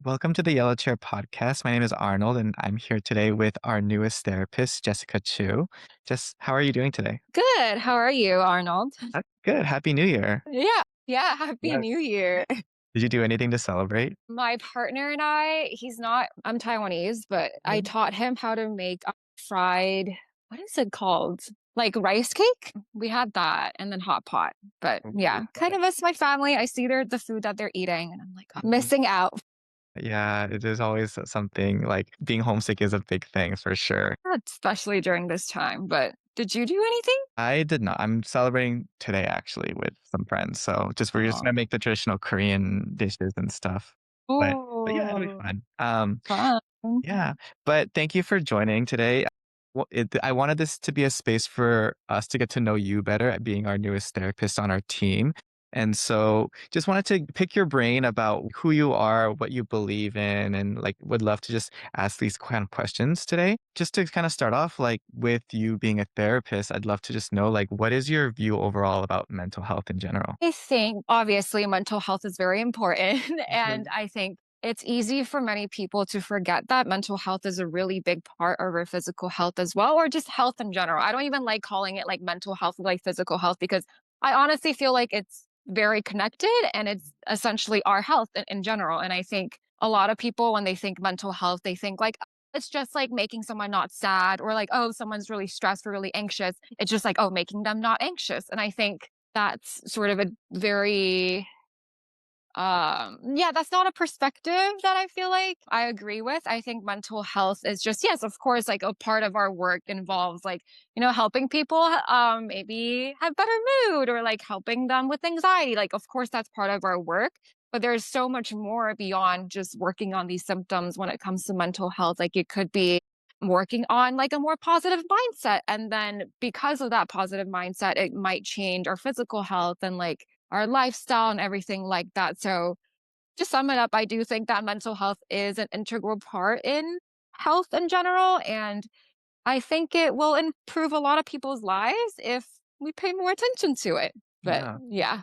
Welcome to the Yellow Chair podcast. My name is Arnold, and I'm here today with our newest therapist, Jessica Chiu. How are you doing today? Good. How are you, Arnold? Good. Happy New Year. Yeah. Yeah. Happy Yeah. New Year. Did you do anything to celebrate? My partner and he's not, I'm Taiwanese, but I Mhm. taught him how to make a fried, what is it called? Like rice cake? We had that and then hot pot. But Ooh, yeah, kind of miss my family. I see the food that they're eating and I'm like, I'm mhm. missing out. Yeah, it is always something like being homesick is a big thing for sure. Especially during this time. But did you do anything? I did not. I'm celebrating today actually with some friends. So we're just Oh, gonna make the traditional Korean dishes and stuff. But yeah, it'll be oh, fun. fun. Yeah, but thank you for joining today. I wanted this to be a space for us to get to know you better at being our newest therapist on our team. And so just wanted to pick your brain about who you are, what you believe in, and like would love to just ask these kind of questions today. Just to kind of start off, like with you being a therapist, I'd love to just know like what is your view overall about mental health in general? I think obviously mental health is very important. And Mhm. I think it's easy for many people to forget that mental health is a really big part of our physical health as well, or just health in general. I don't even like calling it like mental health, like physical health, because I honestly feel like it's very connected and it's essentially our health in general. And I think a lot of people, when they think mental health, they think like, it's just like making someone not sad or like, oh, someone's really stressed or really anxious. It's just like, oh, making them not anxious. And I think that's sort of a very yeah, that's not a perspective that I feel like I agree with. I think mental health is just, yes, of course, like a part of our work involves like, helping people maybe have better mood or like helping them with anxiety. Like of course that's part of our work, but there's so much more beyond just working on these symptoms when it comes to mental health. Like it could be working on like a more positive mindset, and then because of that positive mindset it might change our physical health and like our lifestyle and everything like that. So to sum it up, I do think that mental health is an integral part in health in general. And I think it will improve a lot of people's lives if we pay more attention to it. But Yeah. yeah,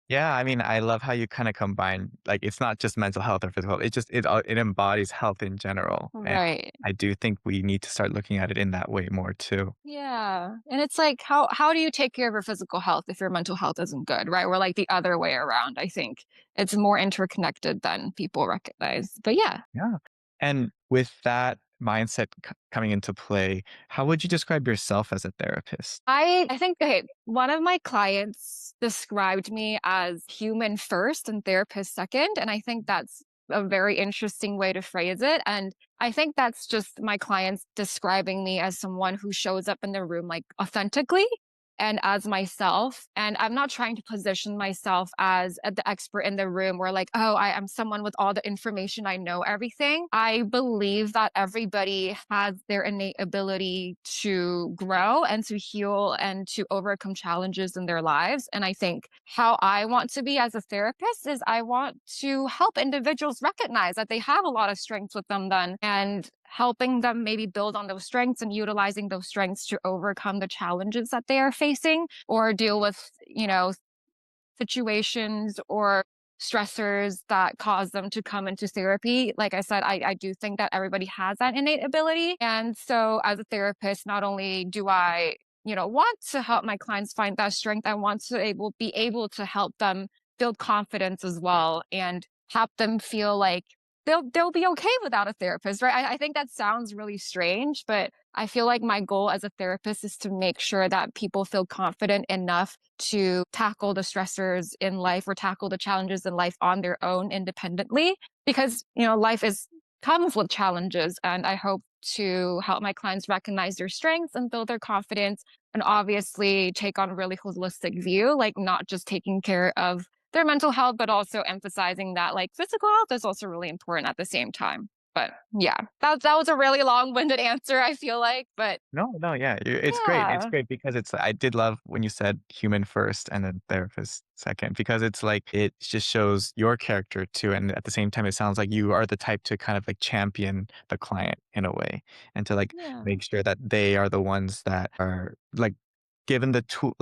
Yeah, I mean, I love how you kinda combine like, it's not just mental health or physical, it embodies health in general, and right. I do think we need to start looking at it in that way more too. Yeah. And it's like how do you take care of your physical health if your mental health isn't good, right? We're like the other way around. I think it's more interconnected than people recognize. But yeah. Yeah, and with that mindset coming into play, how would you describe yourself as a therapist? I think, okay, one of my clients described me as human first and therapist second, and I think that's a very interesting way to phrase it. And I think that's just my clients describing me as someone who shows up in the room like authentically and as myself. And I'm not trying to position myself as the expert in the room where like, oh, I am someone with all the information, I know everything. I believe that everybody has their innate ability to grow and to heal and to overcome challenges in their lives. And I think how I want to be as a therapist is I want to help individuals recognize that they have a lot of strengths with them then, and helping them maybe build on those strengths and utilizing those strengths to overcome the challenges that they are facing or deal with, situations or stressors that cause them to come into therapy. Like I said, I do think that everybody has that innate ability. And so as a therapist, not only do I, want to help my clients find that strength, I want to be able to help them build confidence as well and help them feel like they'll be okay without a therapist, right? I think that sounds really strange, but I feel like my goal as a therapist is to make sure that people feel confident enough to tackle the stressors in life or tackle the challenges in life on their own independently, because life is comes with challenges, and I hope to help my clients recognize their strengths and build their confidence, and obviously take on a really holistic view, like not just taking care of their mental health but also emphasizing that like physical health is also really important at the same time. But yeah, that was a really long-winded answer, I feel like, but No, no, yeah, it's great. It's yeah. great because I did love when you said human first and then therapist second because it's like it just shows your character too, and at the same time, it sounds like you are the type to kind of like champion the client in a way, and to like Yeah. make sure that they are the ones that are like given the tools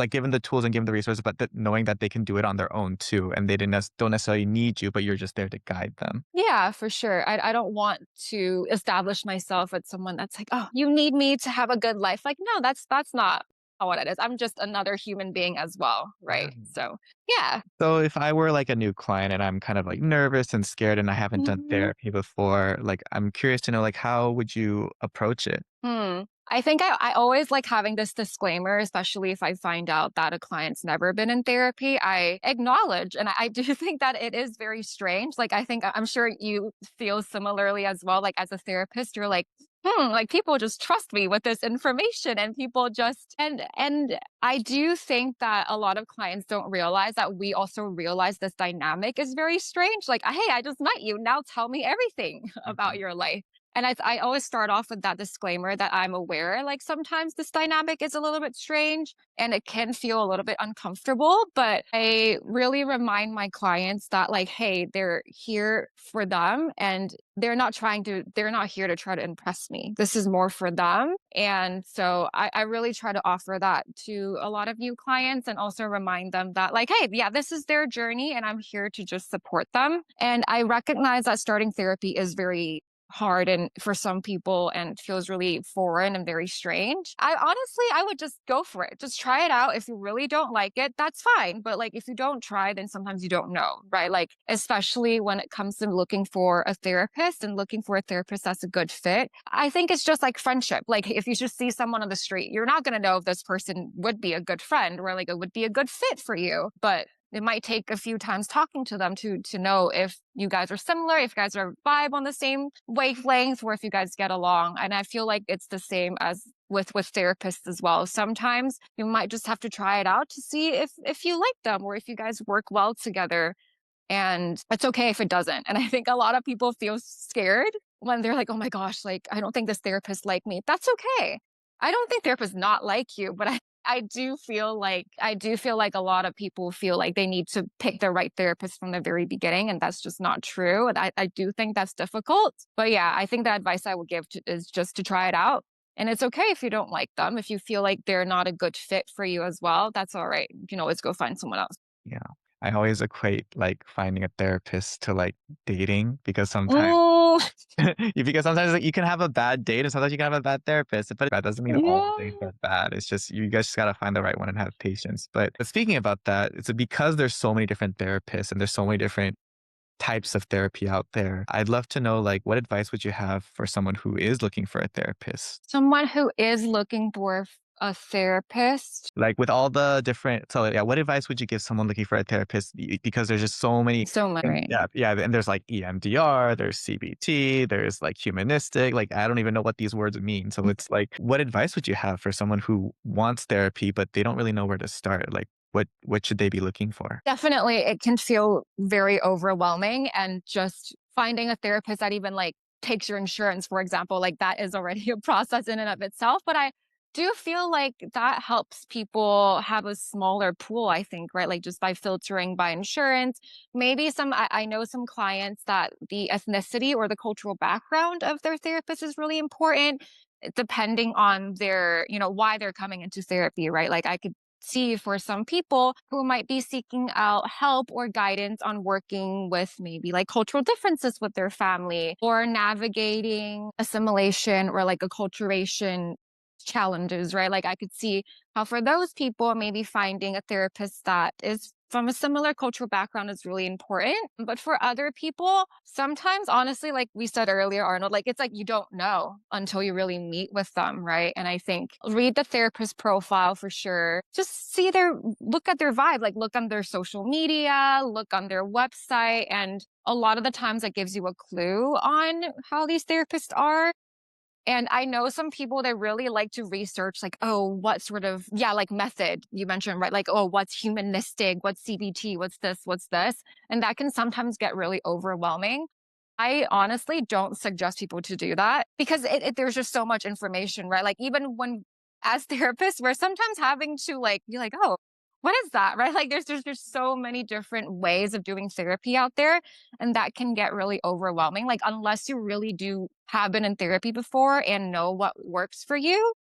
and given the resources, but knowing that they can do it on their own too, and they don't necessarily need you, but you're just there to guide them. Yeah, for sure. I don't want to establish myself as someone that's like, "Oh, you need me to have a good life." Like, no, that's not what it is. I'm just another human being as well, Yeah. right? So, yeah. So if I were like a new client and I'm kind of like nervous and scared and I haven't done Mhm. therapy before, like I'm curious to know like how would you approach it? Hmm. I think I always like having this disclaimer, especially if I find out that a client's never been in therapy. I acknowledge, and I do think that it is very strange. Like, I think I'm sure you feel similarly as well. Like, as a therapist, you're like, like people just trust me with this information, and people just and I do think that a lot of clients don't realize that we also realize this dynamic is very strange. Like, hey, I just met you. Now tell me everything about Mhm. your life. And I always start off with that disclaimer that I'm aware, like sometimes this dynamic is a little bit strange and it can feel a little bit uncomfortable. But I really remind my clients that, like, hey, they're here for them and they're not here to try to impress me. This is more for them. And so I really try to offer that to a lot of new clients and also remind them that, like, hey, yeah, this is their journey and I'm here to just support them. And I recognize that starting therapy is very hard and for some people and feels really foreign and very strange. I would just go for it. Just try it out. If you really don't like it, that's fine. But like if you don't try, then sometimes you don't know, right? Like especially when it comes to looking for a therapist and looking for a therapist that's a good fit. I think it's just like friendship. Like if you just see someone on the street, you're not going to know if this person would be a good friend or like it would be a good fit for you. But it might take a few times talking to them to know if you guys are similar, if you guys are vibe on the same wavelength, or if you guys get along. And I feel like it's the same as with therapists as well. Sometimes you might just have to try it out to see if you like them or if you guys work well together. And it's okay if it doesn't. And I think a lot of people feel scared when they're like, oh my gosh, like, I don't think this therapist like me. That's okay. I don't think therapists not like you, but I do feel like a lot of people feel like they need to pick the right therapist from the very beginning, and that's just not true. And I do think that's difficult. But yeah, I think the advice I would is just to try it out. And it's okay if you don't like them. If you feel like they're not a good fit for you as well, that's all right. You can always go find someone else. Yeah. I always equate like finding a therapist to like dating because sometimes Oh, because sometimes like, you can have a bad date and sometimes you can have a bad therapist, but that doesn't mean all dates yeah. are bad. It's just you guys just gotta find the right one and have patience. But speaking about that, it's because there's so many different therapists and there's so many different types of therapy out there. I'd love to know like what advice would you have for someone who is looking for a therapist? Someone who is looking for a therapist. Like with all the different so yeah, what advice would you give someone looking for a therapist? Because there's just so many So and many. yeah, and there's like EMDR, there's CBT, there's like humanistic, like I don't even know what these words mean. So it's like, what advice would you have for someone who wants therapy, but they don't really know where to start? Like what should they be looking for? Definitely, it can feel very overwhelming and just finding a therapist that even like takes your insurance, for example, like that is already a process in and of itself. But I do feel like that helps people have a smaller pool, I think, right? Like just by filtering by insurance. Maybe I know some clients that the ethnicity or the cultural background of their therapist is really important, depending on their, why they're coming into therapy, right? Like I could see for some people who might be seeking out help or guidance on working with maybe like cultural differences with their family or navigating assimilation or like acculturation challenges, right? Like I could see how for those people, maybe finding a therapist that is from a similar cultural background is really important. But for other people, sometimes honestly, like we said earlier, Arnold, like it's like you don't know until you really meet with them, right? And I think read the therapist profile for sure. Just look at their vibe, like look on their social media, look on their website. And a lot of the times that gives you a clue on how these therapists are. And I know some people that really like to research, like, oh, what sort of, yeah, like method you mentioned, right? Like, oh, what's humanistic? What's CBT? What's this? What's this? And that can sometimes get really overwhelming. I honestly don't suggest people to do that because there's just so much information, right? Like, even when as therapists, we're sometimes having to like be like, oh, what is that? Right? Like, there's just so many different ways of doing therapy out there and that can get really overwhelming. Like, unless you really do have been in therapy before and know what works for you,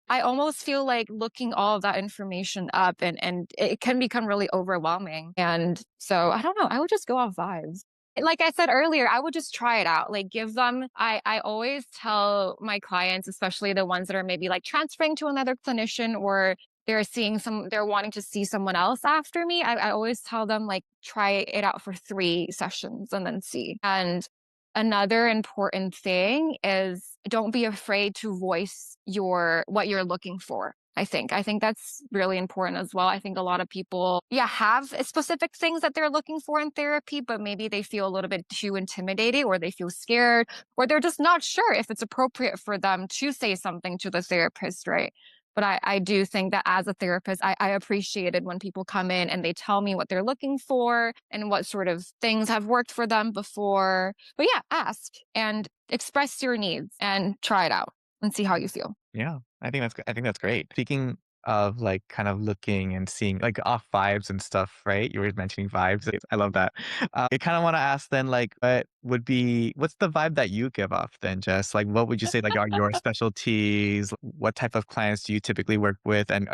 I almost feel like looking all of that information up and it can become really overwhelming. And so I don't know, I would just go off vibes. Like I said earlier, I would just try it out. Like give them I always tell my clients, especially the ones that are maybe like transferring to another clinician or they're wanting to see someone else after me. I always tell them like try it out for 3 sessions and then see. And another important thing is don't be afraid to voice your what you're looking for. I think that's really important as well. I think a lot of people, yeah, have specific things that they're looking for in therapy, but maybe they feel a little bit too intimidated or they feel scared or they're just not sure if it's appropriate for them to say something to the therapist, right? But I do think that as a therapist, I appreciate it when people come in and they tell me what they're looking for and what sort of things have worked for them before. But yeah, ask and express your needs and try it out and see how you feel. Yeah, I think that's great. Speaking of, like, kind of looking and seeing, like, off vibes and stuff, right? You were mentioning vibes. I love that. I kinda wanna ask then, like, what's the vibe that you give off then, Jess? Like, what would you say, like, are your specialties? What type of clients do you typically work with? And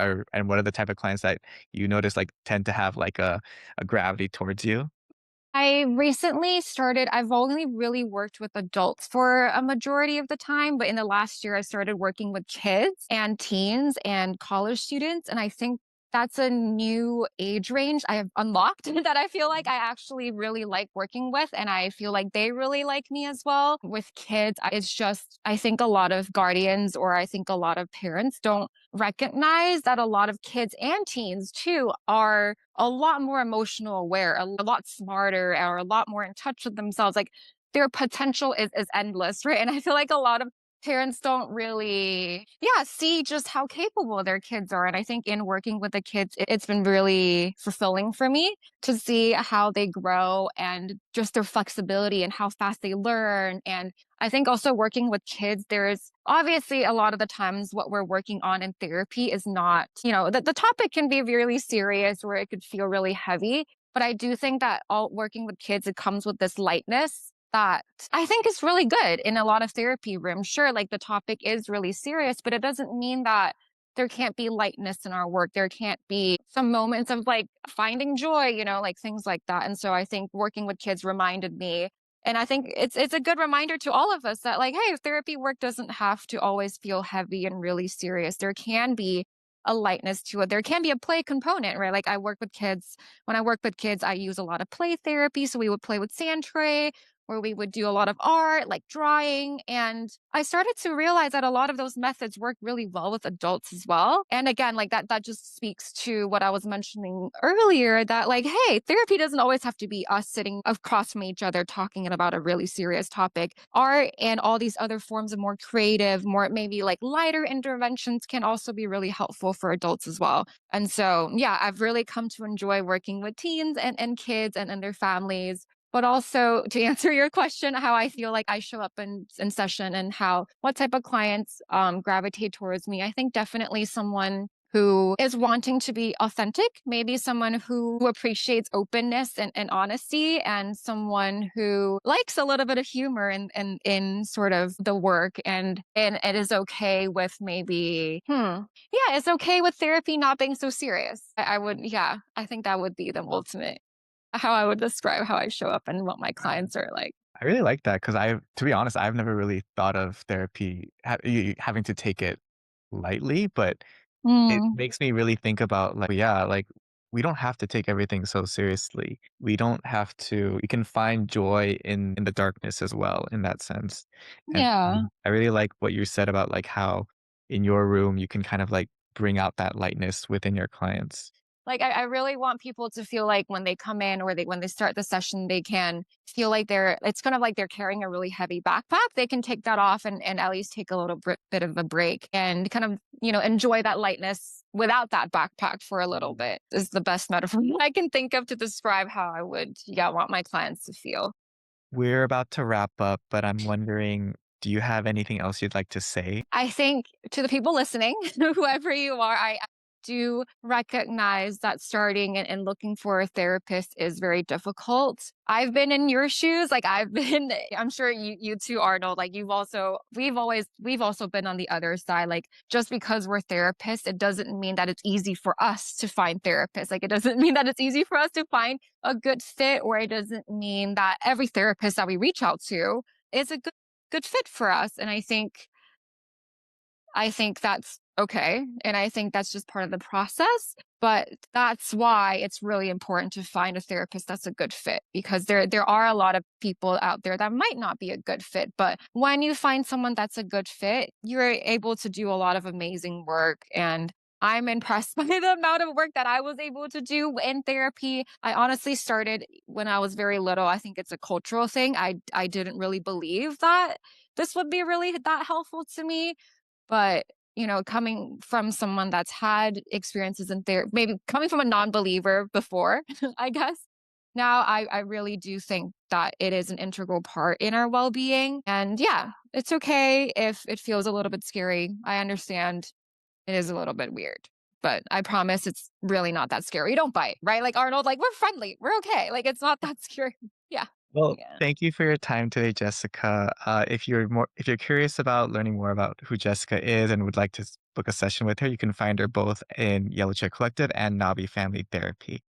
what are the type of clients that you notice, like, tend to have, like, a gravity towards you? I've only really worked with adults for a majority of the time, but in the last year, I started working with kids and teens and college students. And I think that's a new age range I have unlocked that I feel like I actually really like working with. And I feel like they really like me as well. With kids, it's just, I think a lot of guardians or I think a lot of parents don't recognize that a lot of kids and teens too are a lot more emotional aware, a lot smarter, or a lot more in touch with themselves. Like their potential is endless, right? And I feel like a lot of parents don't really, yeah, see just how capable their kids are. And I think in working with the kids, it's been really fulfilling for me to see how they grow and just their flexibility and how fast they learn. And I think also working with kids, there's obviously a lot of the times what we're working on in therapy is not, the topic can be really serious or it could feel really heavy. But I do think that all working with kids, it comes with this lightness that I think is really good in a lot of therapy rooms. Sure, like the topic is really serious, but it doesn't mean that there can't be lightness in our work. There can't be some moments of like finding joy, like things like that. And so I think working with kids reminded me and I think it's a good reminder to all of us that like, hey, therapy work doesn't have to always feel heavy and really serious. There can be a lightness to it. There can be a play component, right? Like I work with kids. When I work with kids, I use a lot of play therapy. So we would play with sand tray, or we would do a lot of art, like drawing. And I started to realize that a lot of those methods work really well with adults as well. And again, like that just speaks to what I was mentioning earlier that like, hey, therapy doesn't always have to be us sitting across from each other talking about a really serious topic. Art and all these other forms of more creative, more maybe like lighter interventions can also be really helpful for adults as well. And so, yeah, I've really come to enjoy working with teens and kids and their families but also to answer your question, how I feel like I show up in session and what type of clients gravitate towards me. I think definitely someone who is wanting to be authentic, maybe someone who appreciates openness and honesty, and someone who likes a little bit of humor in sort of the work and it is okay with maybe yeah, it's okay with therapy not being so serious. I would yeah, I think that would be the ultimate how I would describe how I show up and what my clients are like. I really like that because to be honest, I've never really thought of therapy having to take it lightly, but it Mm, makes me really think about, like, yeah, like, we don't have to take everything so seriously. We don't have to we can find joy in the darkness as well in that sense. And yeah. I really like what you said about, like, how in your room you can kind of, like, bring out that lightness within your clients. Like I really want people to feel like when they come in or when they start the session, they can feel like it's kind of like they're carrying a really heavy backpack. They can take that off and at least take a little bit of a break and kind of, enjoy that lightness without that backpack for a little bit is the best metaphor I can think of to describe how I would, yeah, want my clients to feel. We're about to wrap up, but I'm wondering, do you have anything else you'd like to say? I think to the people listening, whoever you are, do recognize that starting and looking for a therapist is very difficult. I've been in your shoes. Like I've been, I'm sure you too, Arnold. Like we've also been on the other side. Like just because we're therapists, it doesn't mean that it's easy for us to find therapists. Like it doesn't mean that it's easy for us to find a good fit, or it doesn't mean that every therapist that we reach out to is a good fit for us. And I think that's okay, and I think that's just part of the process, but that's why it's really important to find a therapist that's a good fit, because there are a lot of people out there that might not be a good fit, but when you find someone that's a good fit, you're able to do a lot of amazing work, and I'm impressed by the amount of work that I was able to do in therapy. I honestly started when I was very little. I think it's a cultural thing. I didn't really believe that this would be really that helpful to me, but, coming from someone that's had experiences in therapy, maybe coming from a non-believer before, I guess, now I really do think that it is an integral part in our well-being. And yeah, it's okay if it feels a little bit scary. I understand it is a little bit weird, but I promise it's really not that scary. Don't bite, right? Like Arnold, like we're friendly. We're okay. Like it's not that scary. Yeah. Well, Yeah. thank you for your time today, Jessica. If you're curious about learning more about who Jessica is and would like to book a session with her, you can find her both in Yellow Chair Collective and Nabi Family Therapy.